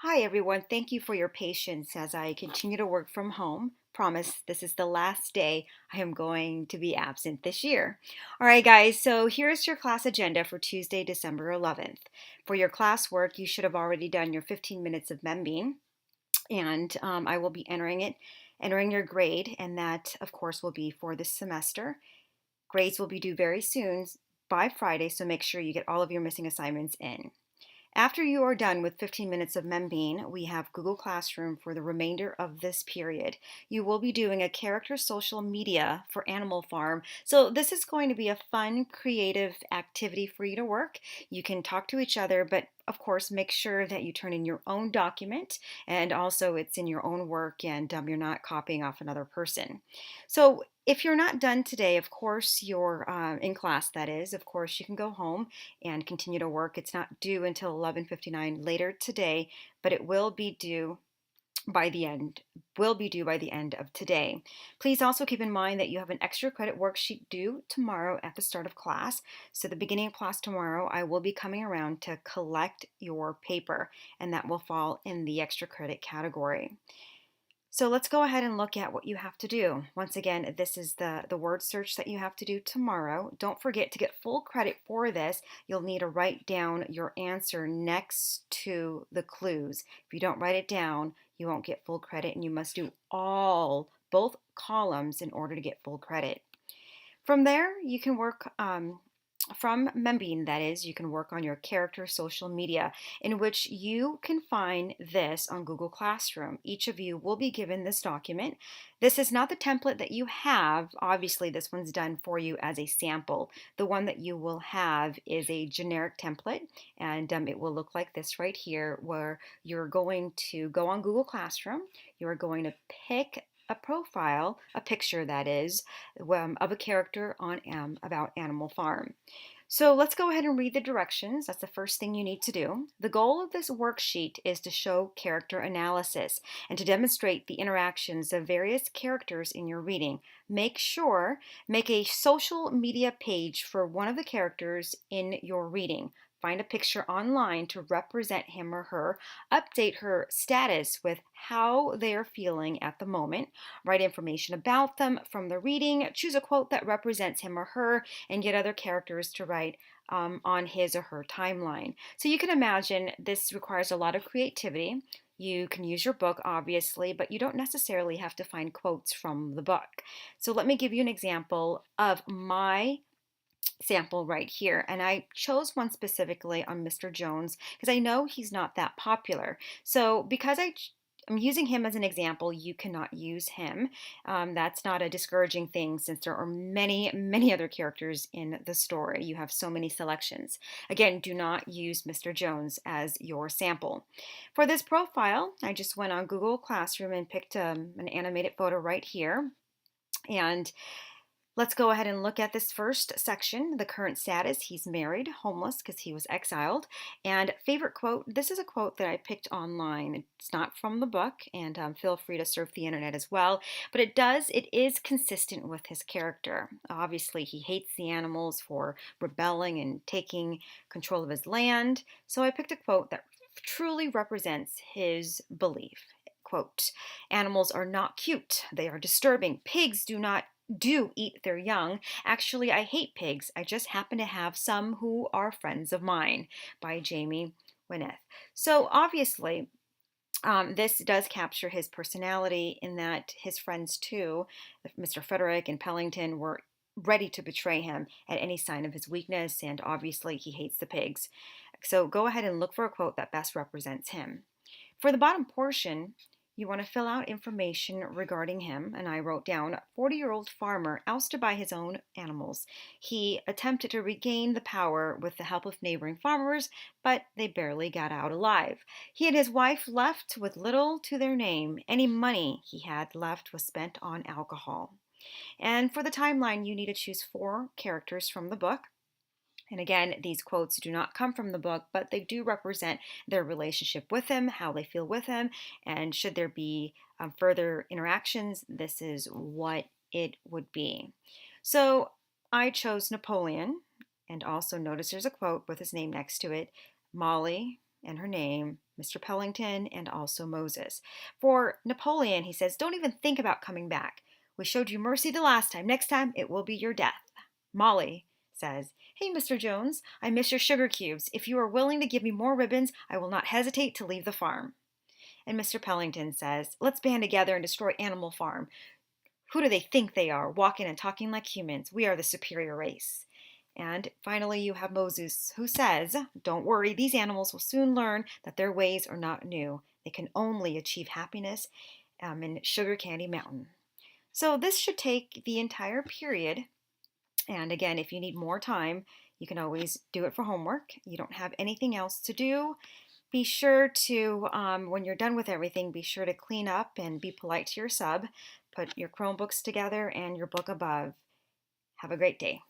Hi, everyone. Thank you for your patience as I continue to work from home. Promise this is the last day I am going to be absent this year. All right, guys, so here's your class agenda for Tuesday, December 11th. For your classwork, you should have already done your 15 minutes of Membean, and I will be entering your grade, and that, of course, will be for this semester. Grades will be due very soon by Friday, so make sure you get all of your missing assignments in. After you are done with 15 minutes of Membean, we have Google Classroom for the remainder of this period. You will be doing a character social media for Animal Farm. So this is going to be a fun, creative activity for you to work. You can talk to each other, but of course, make sure that you turn in your own document and also it's in your own work and you're not copying off another person. So if you're not done today, of course, you're in class, that is, of course, you can go home and continue to work. It's not due until 11:59 later today, but it by the end will be due by the end of today. Please also keep in mind that you have an extra credit worksheet due tomorrow at the start of class. So the beginning of class tomorrow, I will be coming around to collect your paper, and that will fall in the extra credit category. So let's go ahead and look at what you have to do. Once again, this is the word search that you have to do tomorrow. Don't forget to get full credit for this. You'll need to write down your answer next to the clues. If you don't write it down, you won't get full credit and you must do both columns in order to get full credit. From there, you can work from Membean, that is, you can work on your character social media, in which you can find this on Google Classroom. Each of you will be given this document. This is not the template that you have. Obviously, this one's done for you as a sample. The one that you will have is a generic template, and it will look like this right here, where you're going to go on Google Classroom. You're going to pick a profile, a picture that is, of a character on about Animal Farm. So let's go ahead and read the directions. That's the first thing you need to do. The goal of this worksheet is to show character analysis and to demonstrate the interactions of various characters in your reading. Make a social media page for one of the characters in your reading. Find a picture online to represent him or her. Update her status with how they are feeling at the moment. Write information about them from the reading. Choose a quote that represents him or her and get other characters to write on his or her timeline. So you can imagine this requires a lot of creativity. You can use your book, obviously, but you don't necessarily have to find quotes from the book. So let me give you an example of my sample right here. And I chose one specifically on Mr. Jones because I know he's not that popular. So because I'm using him as an example, you cannot use him. That's not a discouraging thing since there are many, many other characters in the story. You have so many selections. Again, do not use Mr. Jones as your sample. For this profile, I just went on Google Classroom and picked an animated photo right here. And let's go ahead and look at this first section, the current status. He's married, homeless because he was exiled. And favorite quote, this is a quote that I picked online. It's not from the book, and feel free to surf the internet as well. But it is consistent with his character. Obviously, he hates the animals for rebelling and taking control of his land. So I picked a quote that truly represents his belief. Quote, animals are not cute. They are disturbing. Pigs do eat their young. Actually, I hate pigs. I just happen to have some who are friends of mine, by Jamie Wynneth. So obviously, this does capture his personality in that his friends too, Mr. Frederick and Pellington, were ready to betray him at any sign of his weakness, and obviously he hates the pigs. So go ahead and look for a quote that best represents him. For the bottom portion, you want to fill out information regarding him, and I wrote down 40-year-old farmer ousted by his own animals. He attempted to regain the power with the help of neighboring farmers, but they barely got out alive. He and his wife left with little to their name. Any money he had left was spent on alcohol. And for the timeline, you need to choose 4 characters from the book. And again, these quotes do not come from the book, but they do represent their relationship with him, how they feel with him, and should there be further interactions, this is what it would be. So I chose Napoleon, and also notice there's a quote with his name next to it. Molly and her name, Mr. Pellington, and also Moses. For Napoleon, he says, don't even think about coming back. We showed you mercy the last time. Next time, it will be your death. Molly says, hey, Mr. Jones, I miss your sugar cubes. If you are willing to give me more ribbons, I will not hesitate to leave the farm. And Mr. Pellington says, let's band together and destroy Animal Farm. Who do they think they are, walking and talking like humans? We are the superior race. And finally, you have Moses, who says, don't worry, these animals will soon learn that their ways are not new. They can only achieve happiness in Sugar Candy Mountain. So this should take the entire period. And again, if you need more time, you can always do it for homework. You don't have anything else to do. Be sure to, when you're done with everything, be sure to clean up and be polite to your sub. Put your Chromebooks together and your book above. Have a great day.